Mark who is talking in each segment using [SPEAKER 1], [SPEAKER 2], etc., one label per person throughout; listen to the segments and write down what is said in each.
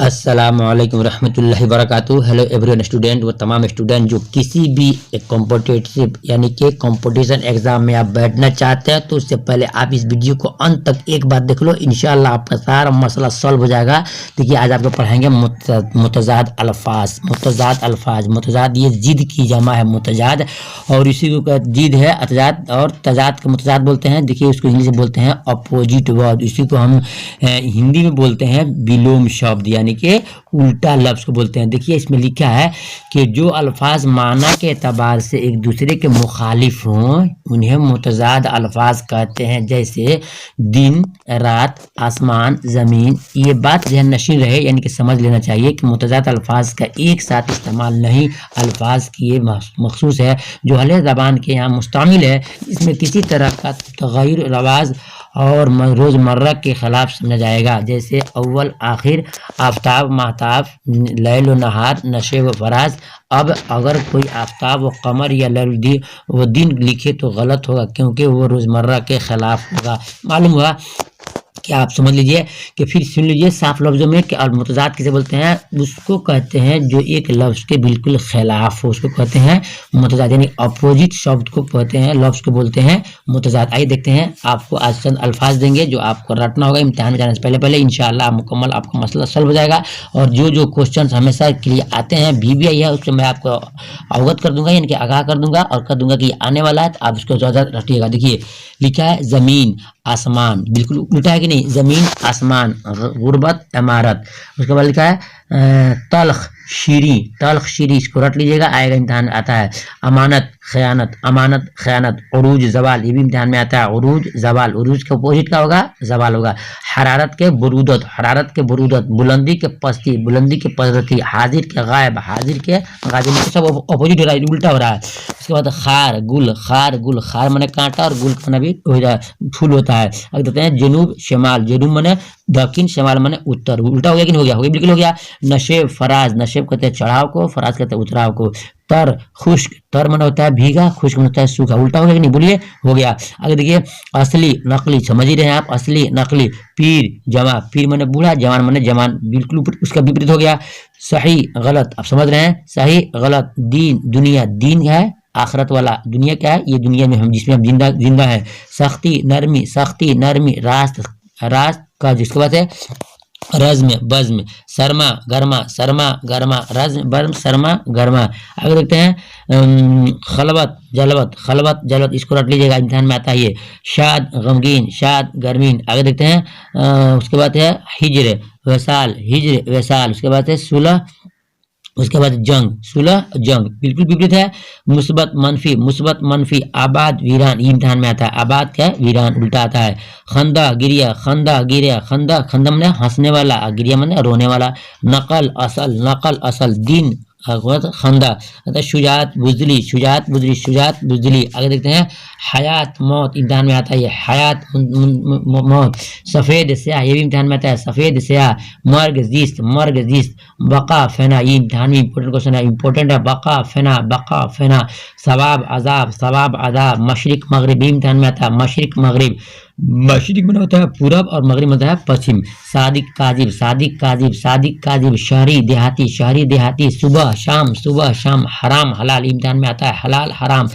[SPEAKER 1] अस्सलामुअलैकुम रहमतुल्लाहि वबरकातुहू। Hello everyone student, वो तमाम स्टूडेंट जो किसी भी एक कॉम्पिटिटिव यानी कि कंपटीशन एग्जाम में आप बैठना चाहते हैं तो उससे पहले आप इस वीडियो को अंत तक एक बार देख लो, इंशाल्लाह आपका सारा मसला सॉल्व हो जाएगा। देखिए आज आपको पढ़ाएंगे मुतजाद अल्फाज। मुतजाद ये जिद की जमा है मुतजाद, और इसी को जिद है अतजाद, और तजाद के मुतजाद बोलते हैं। देखिए उसको इंग्लिश में बोलते हैं अपोजिट वर्ड, इसी को हम हिंदी में बोलते हैं विलोम शब्द यानी कि उल्टा लफ्ज को बोलते हैं। देखिए इसमें लिखा है कि जो अल्फाज माना के एतबार से एक दूसरे के मुखालिफ हों उन्हें मुतजाद अल्फाज कहते हैं, जैसे दिन, रात, आसमान, ज़मीन। ये बात जहन नशीन रहे, यानी कि समझ लेना चाहिए कि मुतजाद अल्फाज का एक साथ इस्तेमाल नहीं, अल्फाज की ये मखसूस है जो अहले ज़बान के यहाँ मुस्तामिल है। इसमें किसी तरह का तग़य्युर रवाज और रोज़मर्रा के ख़िलाफ़ समझा जाएगा, जैसे अव्वल आखिर, आफ्ताब महताब, लैल व नहार, नशे व फराज। अब अगर कोई आफ्ताब व कमर या लैल व दिन लिखे तो गलत होगा, क्योंकि वो रोज़मर्रा के ख़िलाफ़ होगा। मालूम हुआ कि आप समझ लीजिए कि फिर सुन लीजिए साफ लफ्ज़ों में कि मुतजाद किसे बोलते हैं। उसको कहते हैं जो एक लफ्ज़ के बिल्कुल खिलाफ हो, उसको कहते हैं मुतजाद, यानी अपोजिट शब्द को कहते हैं, लफ्ज़ को बोलते हैं मुतजाद। आइए देखते हैं, आपको आज चंद अल्फाज देंगे जो आपको रटना होगा इम्तिहान में जाने से पहले इंशाअल्लाह मुकम्मल आपका मसला सॉल्व हो जाएगा। और जो क्वेश्चन हमेशा के लिए आते हैं BBI है उसको मैं आपको अवगत कर दूंगा, यानी कि आगाह कर दूंगा और कर दूंगा कि आने वाला है, तो आप इसको ज़्यादा रटिएगा। देखिए लिखा है ज़मीन आसमान, बिल्कुल उल्टा है कि नहीं, ज़मीन आसमान, गुर्बत इमारत। उसके बाद लिखा है तल्ख शीरी, इसको रट लीजिएगा, आएगा इम्तिहान में आता है। अमानत खयानत, उरूज जवाल, ये भी इम्तिहान में आता है, उरूज जवाल। उरूज के अपोजिट का होगा, जवाल होगा। हरारत के बुरूदत, बुलंदी के पस्ती, हाजिर के गायब, सब अपोजिट हो रहा है, उल्टा हो रहा है। उसके बाद खार गुल, खार माने कांटा और गुल माने भी हो जाए फूल होता है। अब देखते हैं जनूब शमाल, जनूब माने दक्षिण, शमाल माने उत्तर, उल्टा हो गया कि नहीं हो गया? बिल्कुल हो गया। नशेब फराज, नशेब कहते हैं चढ़ाव को, फराज कहते हैं उतराव को। तर खुश्क, तर माने होता है भीगा, खुश्क माने होता है सूखा, उल्टा हो गया कि नहीं? बोलिए हो गया। आगे देखिए असली नकली, समझ ही रहे हैं आप, असली नकली। पीर जमा, पीर माने बूढ़ा, जवान माने जवान, बिल्कुल उसका विपरीत हो गया। सही गलत, आप समझ रहे हैं, सही गलत। दीन दुनिया, दीन है आखिरत वाला, दुनिया क्या है? ये दुनिया में हम जिसमें हम जिंदा है। सख्ती नरमी, रास्त का जिसके बाद है बज़्म, सरमा गर्मा, रज़्म सरमा गर्मा। आगे देखते हैं खलवत जलवत, इसको रट लीजिएगा, इम्तिहान में आता है ये। शाद गर्मीन। आगे देखते हैं उसके बाद है हिज्र वसाल, उसके बाद है सुलह, उसके बाद जंग, बिल्कुल विपरीत है। मुस्बत मनफी, आबाद वीरान, ये इम्तिहान में आता है, आबाद क्या है? वीरान, उल्टा आता है। खंदा गिरिया, खंदा माने हंसने वाला, गिरिया माने रोने वाला। नकल असल, दिन खंदा। शुजात बुजली। आगे देखते हैं हयात मौत, इम्तिहान में आता है ये, हयात मौत। सफ़ेद स्याह, ये भी इम्तिहान में आता है, सफ़ेद स्याह। मर्ग जिस्त, बका फना, ये इम्तिहान में इंपॉर्टेंट क्वेश्चन है, इंपॉर्टेंट है। बका फना। सवाब अजाब। मशरिक मगरिब, ये इम्तिहान में आता है, मशरिक मगरिब। मशरिक में होता है पूरब और मगरिब में होता है पश्चिम। सादिक काजिब। शहरी देहाती। सुबह शाम। हराम हलाल, इम्तिहान में आता है, हलाल हराम।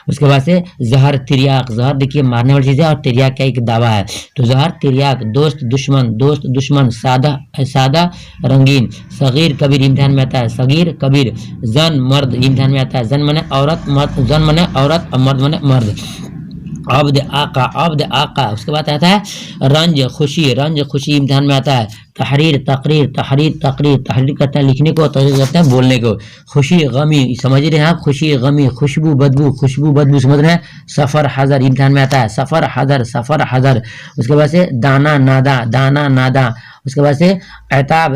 [SPEAKER 1] उसके बाद से जहर तिरियाक, जहर देखिए मारने वाली चीज़ है और तिरियाक का एक दावा है, तो जहर तिरियाक। दोस्त दुश्मन। सादा रंगीन। सगीर कबीर, इम्तिहान में आता है, सगीर कबीर। जन मर्द, इम्तिहान में आता है, जन माने औरत, जन माने औरत और मर्द माने मर्द। अब्द आका। उसके बाद आता है रंज खुशी, इम्तिहान में आता है। तहरीर तकरीर करते हैं लिखने को, तहरीर करते हैं बोलने को। खुशी गमी, समझ रहे हैं आप, खुशी गमी। खुशबू बदबू, समझ रहे हैं। सफ़र हज़र, इम्तिहान में आता है, सफ़र हज़र। उसके बाद से दाना नादा। उसके बाद से एताब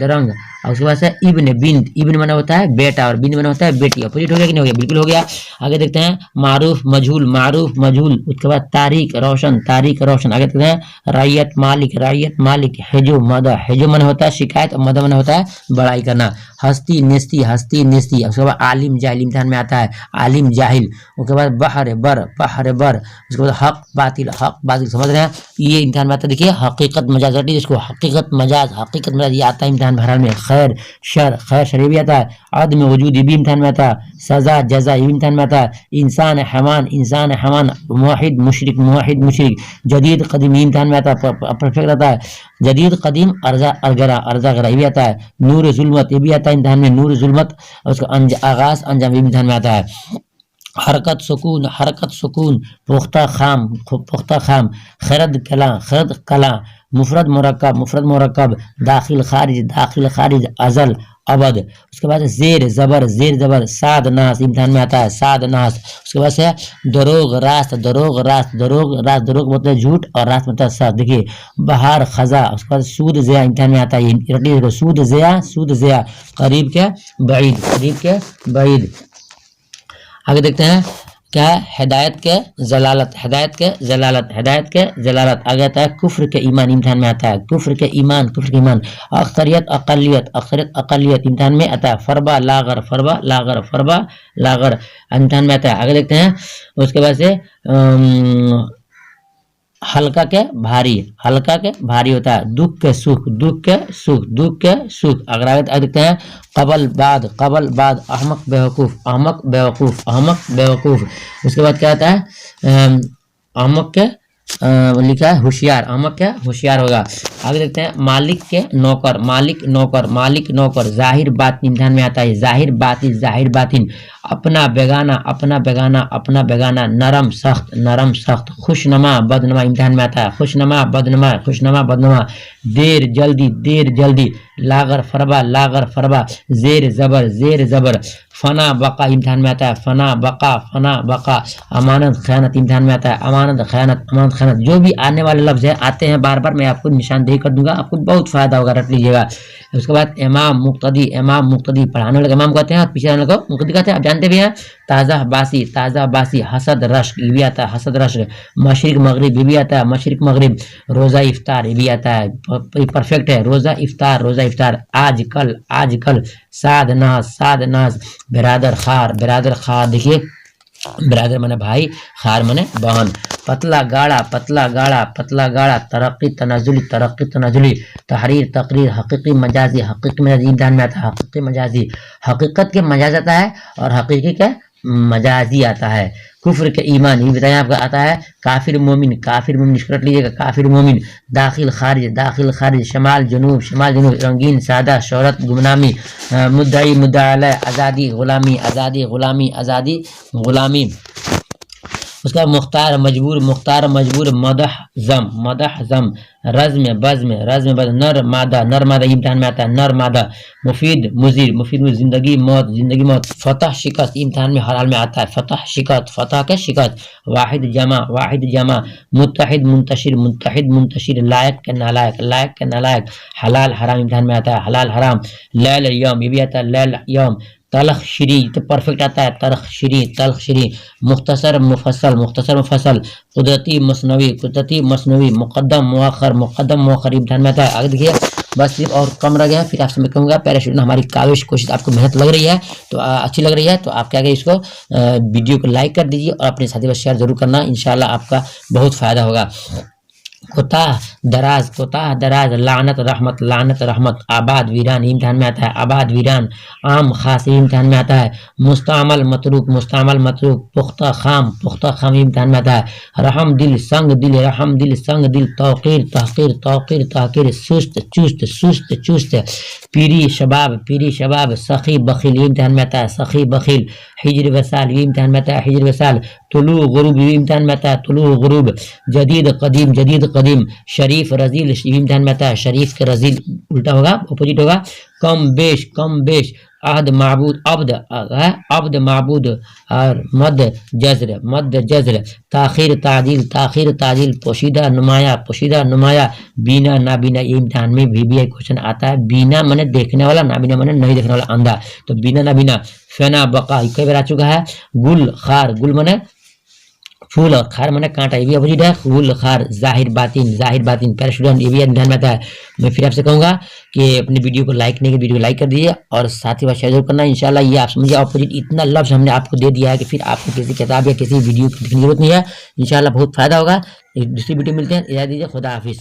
[SPEAKER 1] रंग, और उसके बाद से इब्न बिन्त, इब्न माना होता है बेटा और बिन्त माना होता है बेटी। अपोजिट हो गया कि नहीं हो गया? बिल्कुल हो गया। आगे देखते हैं मारूफ मजहूल, मारूफ मजहूल। उसके बाद तारीख रोशन, तारीख रोशन। आगे देखते हैं रैयत मालिक, रैयत मालिक। हेजो मदा, हेजो माना होता है शिकायत और मदा माना होता है बड़ाई करना। हस्ती नेस्ती, हस्ती नेस्ती। उसके बाद आलिम जाहिल, इम्तिहान में आता है आलिम जाहिल। उसके बाद बहर बर, बहर बर। उसके बाद हक बातिल, हक बातिल। समझ रहे हैं? ये इम्तिहान में आता है। देखिए हकीकत मजाज, इसको हकीकत मजाज, हकीकत मजाज ये आता है इम्तिहान भरल में। खैर शर, खैर शर ये भी आता है। अदम वजूद ये भी इम्तिहान में आता है। सजा जजा ये भी इम्तिहान में आता है। इंसान हैवान, इंसान हैवान। मुवाहिद मुशरिक, मुवाहिद मुशरिक। जदीद कदीम ये इम्तिहान में आता है, परफेक्ट आता है। जदीद कदीम अर्जा अरगरा, अर्जा गरा ये भी आता है। नूर जुल्मत ये भी आता है इम्तिहान में, नूर जुल्मत। उसका आगाज अंजाम ये इम्तिहान में आता है। हरकत सुकून, हरकत सुकून। पुख्ता खाम, पुख्ता खाम। खरद कला, खरद कला। मुफरद मुरक्कब, मुफरद मुरक्कब। दाखिल खारिज, दाखिल खारिज। अजल अबद। उसके बाद जेर जबर, जेर जबर। साद नास इम्तिहान में आता है, साद नास। उसके बाद से दरोग रास्त, दरोग रास्त, दरोग रास्त। दरोग मतलब झूठ और रास्त मतलब सच। देखिए बहार खजा। उसके बाद सूद ज़िया इम्तिहान में आता है। सूद ज़िया, सूद ज़िया। करीब के बईद, करीब के बईद। आगे देखते हैं क्या है? हिदायत के जलालत, हिदायत के जलालत, हिदायत के जलालत। आगे आता है कुफ्र के ईमान इम्तिहान में आता है। कुफ्र के ईमान, कुफ्र के ईमान। अक्सरियत अकलियत, अक्सरियत अकलियत इम्तिहान में आता है। फरबा लागर, फरबा लागर, फरबा लागर इम्तिहान में आता है। आगे देखते हैं उसके बाद से हल्का के भारी, हल्का के भारी होता है। दुख के सुख, दुख के सुख, दुख के सुख। अगर आगे देखते हैं कबल बाद, कबल बाद। अहमक बेवकूफ, अहमक बेवकूफ, अहमक बेवकूफ। उसके बाद क्या आता है? अहमक के लिखा है होशियार, अहमक क्या होशियार होगा। आगे देखते हैं मालिक के नौकर, मालिक नौकर, मालिक नौकर। जाहिर बातिन इम्तिहान में आता है। जाहिर बातिन, जाहिर बातिन। अपना बेगाना, अपना बेगाना, अपना बेगाना। नरम सख्त, नरम सख्त। खुशनमा बदनमा इम्तिहान में आता है। खुशनमा बदनमा, खुशनमा बदनमा। देर जल्दी, देर जल्दी। लागर फरबा, लागर फरबा। जेर जबर, जेर जबर। फना बका इम्तिहान में आता है। फना बका, फना बका। अमानत खयानत इम्तिहान में आता है। अमानत खयानत, अमानत खयानत। जो भी आने वाले लफ्ज है आते हैं बार बार, मैं आपको निशानदेही कर दूंगा, आपको बहुत फायदा होगा, रट लीजिएगा। उसके बाद इमाम मुक्तदी, इमाम मुक्तदी। पढ़ाने वाले इमाम कहते हैं और पीछे वाले को मुक्तदी कहते हैं, आप जानते भी हैं। ताज़ा बासी, ताज़ा बासी। हसद रश्क ये भी आता है, हसद रश्क। मशरिक मगरिब ये भी आता है, मशरिक मगरिब। रोज़ा इफ्तार ये भी आता है, परफेक्ट है। रोज़ा इफ्तार, रोज़ा इफ्तार। आज कल, आज कल। साद नाज, साद नाज। बिरादर खार, बिरादर खार। देखिए बिरादर माने भाई, खार माने बहन। पतला गाढ़ा, पतला गाढ़ा, पतला गाढ़ा। तरक्की तनाजुली, तरक्की तनाजुली। तहरीर तकरीर। हकीकी मजाजी, हकीकी मजाजी इम्तिहान में आता है। हकीकी मजाजी, हकीकत के मजाज आता है और हकीकी के मजाजी आता है। कुफ्र के ईमान ये बताया आपका आता है। काफिर मोमिन, काफिर मोमिन रट लीजिएगा, काफिर मोमिन। दाखिल खारिज, दाखिल खारिज। शमाल जनूब, शमाल जनूब। रंगीन सादा, शोहरत गुमनामी। मुद्दई मुद्दा अलैह। आज़ादी गुलामी, आज़ादी गुलामी, आज़ादी गुलामी। उसका मुख्तार मजबूर, मुख्तार मजबूर। मदह जम, मदह जम। रज़्म बज़्म, रज़्म बज़्म। नर मादा, नर मादा इम्तिहान में आता है। नर मादा। मुफीद मुजीर, मुफीद मुजीर। जिंदगी मौत, जिंदगी मौत। फतह शिकस्त इम्तिहान में हर हाल में आता है। फतह शिकस्त, फतह के शिकस्त। वाहिद जमा, वाहिद जमा। मुत्तहिद मुंतशिर, मुत्तहिद मुंतशिर। लायक के नालायक, लायक के नालायक। हलाल हराम इम्तिहान में आता है। हलाल हराम। लैल यौम ये भी आता है, लैल यौम। तलख श्री तो परफेक्ट आता है। तलख श्री, तलख श्री। मुख्तसर मुफसल, मुख्तसर मुफसल। कुदरती मसनवी, कुदरती मसनवी। मुकद्दम मुअख्खर, मुकद्दम मुअख्खर इम्तिहान में आता है। आगे देखिए बस सिर्फ और कम रह गया, फिर आपसे मैं कहूँगा प्यारे स्टूडेंट हमारी काविश कोशिश आपको मेहनत लग रही है तो अच्छी लग रही है तो आप क्या करिए इसको वीडियो को लाइक कर दीजिए और अपने साथी पर शेयर जरूर करना, इंशाल्लाह आपका बहुत फायदा होगा। कोताह दराज, कोताह दराज। लानत रहमत, लानत रहमत। आबाद वीरान इम्तिहान में आता है। आबाद वीरान। आम खास इम्तिहान में आता है। मुस्तामल मतरूक, मुस्तामल मतरूक। पुख्ता खाम, पुख्ता खाम इम्तिहान में आता है। रहम दिल, संग दिल, रहम दिल, संग दिल। तौकीर तहकीर, तौकीर तहकीर। सुस्त चुस्त, सुस्त चुस्त। पीरी शबाब, पीरी शबाब। सखी बखील इम्तिहान में आता है। सखी बखील। हिजर वसाल ये इम्तिहान में आता है। हिजर वसाल। तुलू गुरूब ये इम्तिहान में आता है। तुलू गुरूब। जदीद कदीम, जदीद कदीम। शरीफ रजील इम्तिहान में आता है। शरीफ के रजील उल्टा होगा, अपोजिट होगा। कम बेश, कम बेश। अहद माबूद, अब्द है अब्द माबूद, और मद जज्र, ताखिर ताजिल, पोशीदा नुमाया, बीना नाबीना। ये इम्तिहान में भी क्वेश्चन आता है। बीना माने देखने वाला, नाबीना माने नहीं देखने वाला, अंधा। तो बीना नाबीना। फेना बका कई बार आ चुका है। गुल खार, गुल माने फूल और खार माने कांटा, ये भी अपोजिट है। गुल खार। जाहिर बातिन प्यारे स्टूडेंट, ये भी ध्यान में आता है। मैं फिर आपसे कहूंगा कि अपनी वीडियो को लाइक नहीं, वीडियो को लाइक कर दीजिए और साथ ही बात शेयर जरूर करना। इंशाल्लाह ये आप समझिए अपोजिट इतना लफ्ज हमने आपको दे दिया है कि फिर आपको किसी किताब या किसी वीडियो की जरूरत नहीं है। इंशाल्लाह बहुत फायदा होगा। दूसरी वीडियो मिलते हैं, इजाजत दीजिए, खुदा हाफिज।